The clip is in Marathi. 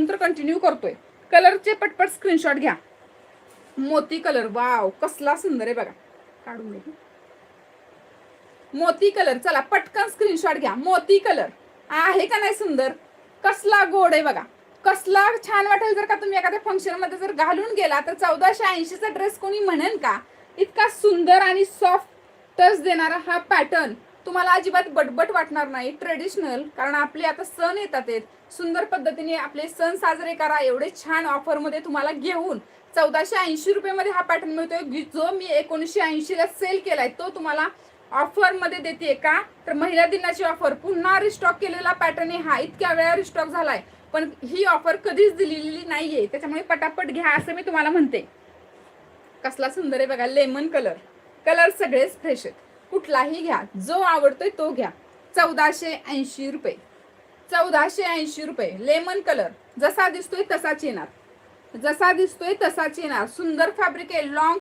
तर कंटिन्यू करतोय. कलरचे पटपट स्क्रीनशॉट घ्या. मोती कलर, वाव कसला सुंदर आहे बघा. काढून घे. मोती कलर, चला पटकन स्क्रीनशॉट घ्या. मोती कलर आहे का नाही सुंदर, कसला गोड आहे बघा, कसला छान वाटेल. जर का तुम्ही एखाद्या फंक्शन मध्ये जर घालून गेला तर 1480चा ड्रेस कोणी म्हणेन का. इतका सुंदर आणि सॉफ्ट टच देणारा हा पॅटर्न तुम्हाला अजिबात बटबट वाटणार नाही. ट्रेडिशनल, कारण आपले आता सण येतात, सुंदर पद्धतीने आपले सण साजरे करा. एवढे छान ऑफर मध्ये तुम्हाला घेऊन 1480 रुपये हा पॅटर्न मिळतोय. जो मी 1980 ला सेल केलाय तो तुम्हाला ऑफर मध्ये देते का, तर महिला दिनाची ऑफर. पुन्हा रिस्टॉक केलेला पॅटर्न आहे हा, इतक्या वेळा रिस्टॉक झालाय, पण ही ऑफर कधीच दिलेली नाहीये. त्याच्यामुळे पटापट घ्या असं मी तुम्हाला म्हणते. कसला सुंदर आहे बघा, लेमन कलर. कलर सगळेच फ्रेश आहेत, कुठलाही घ्या, जो आवडतोय तो घ्या. 1480 रुपये, 1480 रुपये. लेमन कलर जसा दिसतोय तसाच येणार, जसा दिसतोय तसाच येणार. सुंदर फॅब्रिक आहे, लॉंग